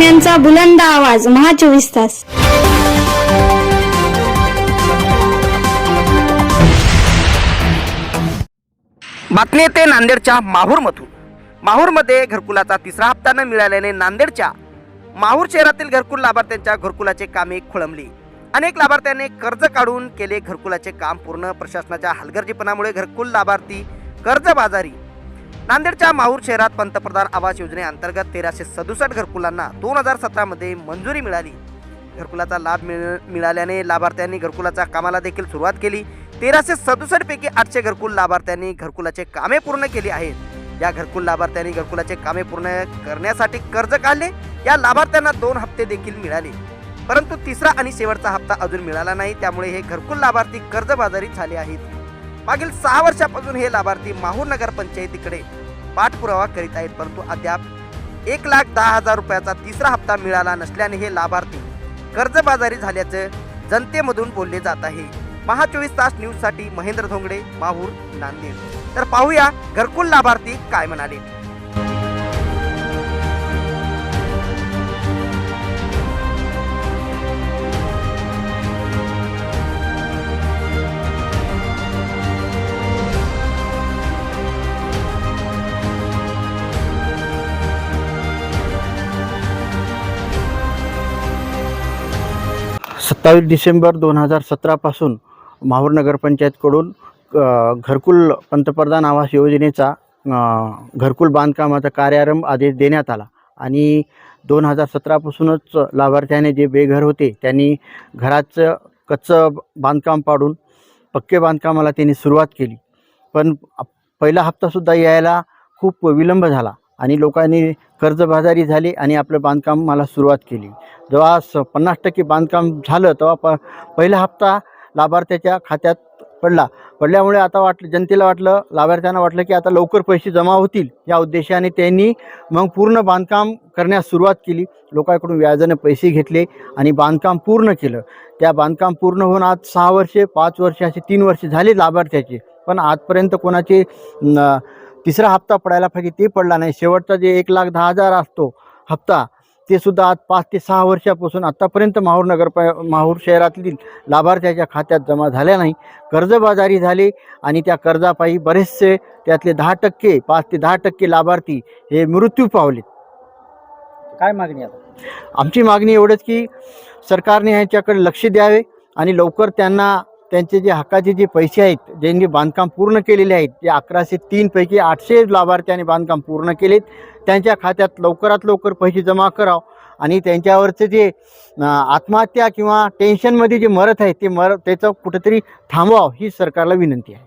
बातम्यांचा बुलंद आवाज महा 24 तास. बातमी येते नांदेडच्या माहूरमधून. माहूरमध्ये घरकुलाचा तिसरा हप्ता न मिळाल्याने नांदेडच्या माहूर शहरातील घरकुल लाभार्थ्यांच्या घरकुलाचे कामे खोळंबली. अनेक लाभार्थ्यांनी कर्ज काढून केले घरकुलाचे काम पूर्ण. प्रशासनाच्या हलगर्जीपणामुळे घरकुल लाभार्थी कर्जबाजारी. नांदेडच्या माहूर शहरात पंतप्रधान आवास योजनेअंतर्गत 1367 घरकुलांना 2017 मध्ये मंजुरी मिळाली. घरकुलाचा लाभ मिळाल्याने लाभार्थ्यांनी घरकुलाच्या कामाला देखील सुरुवात केली. 1367 पैकी 800 घरकुल लाभार्थ्यांनी घरकुलाचे कामे पूर्ण केली आहेत. या घरकुल लाभार्थ्यांनी घरकुलाचे कामे पूर्ण करण्यासाठी कर्ज काढले. या लाभार्थ्यांना 2 हप्ते देखील मिळाले, परंतु तिसरा आणि शेवटचा हप्ता अजून मिळाला नाही. त्यामुळे हे घरकुल लाभार्थी कर्जबाजारी झाले आहेत. मागील 6 वर्षापासून हे लाभार्थी माहूर नगर पंचायतीकडे पाठपुरावा करीत आहेत, परंतु अद्याप 1,10,000 रुपयाचा तिसरा हप्ता मिळाला नसल्याने हे लाभार्थी कर्जबाजारी झाल्याचं जनतेमधून बोलले जात आहे. महा 24 तास न्यूजसाठी महेंद्र धोंगडे, माहूर, नांदेड. तर पाहूया घरकुल लाभार्थी काय म्हणाले. 27 डिसेंबर 2017 पासून माहूर नगरपंचायतकडून घरकुल पंतप्रधान आवास योजनेचा घरकुल बांधकामाचा कार्यारंभ आदेश देण्यात आला आणि 2017 पासूनच लाभार्थ्याने जे बेघर होते त्यांनी घराचं कच्चं बांधकाम पाडून पक्के बांधकामाला त्यांनी सुरुवात केली. पण पहिला हप्तासुद्धा यायला खूप विलंब झाला आणि लोकांनी कर्जबाजारी झाले आणि आपलं बांधकामाला सुरुवात केली. जेव्हा 50% बांधकाम झालं तेव्हा पहिला हप्ता लाभार्थ्याच्या खात्यात पडल्यामुळे आता जनतेला वाटलं, लाभार्थ्यांना वाटलं की आता लवकर पैसे जमा होतील. या उद्देशाने त्यांनी मग पूर्ण बांधकाम करण्यास सुरुवात केली. लोकांकडून व्याजाने पैसे घेतले आणि बांधकाम पूर्ण केलं. त्या बांधकाम पूर्ण होऊन आज 6 वर्षे, 5 वर्षे असे 3 वर्षे झाले लाभार्थ्याचे, पण आजपर्यंत कोणाचे तिसरा हप्ता पडायला पाहिजे ते पडला नाही. शेवटचा जे 1,10,000 असतो हप्ता ते सुद्धा आज 5 ते 6 वर्षापासून आत्तापर्यंत माहूर शहरातील लाभार्थ्याच्या खात्यात जमा झाल्या नाही. कर्जबाजारी झाले आणि त्या कर्जापायी बरेचसे त्यातले 10% 5 ते 10% लाभार्थी हे मृत्यू पावले. काय मागणी आता? आमची मागणी एवढंच की सरकारने ह्याच्याकडे लक्ष द्यावे आणि लवकर त्यांना त्यांचे जे हक्काचे जे पैसे आहेत, ज्यांनी बांधकाम पूर्ण केलेले आहेत, जे 1103 पैकी 800 लाभार्थ्यांनी बांधकाम पूर्ण केलेत, त्यांच्या खात्यात लवकरात लवकर पैसे जमा करावं आणि त्यांच्यावरचे जे आत्महत्या किंवा टेन्शनमध्ये जे मरत आहेत ते त्याचं कुठंतरी थांबवावं ही सरकारला विनंती आहे.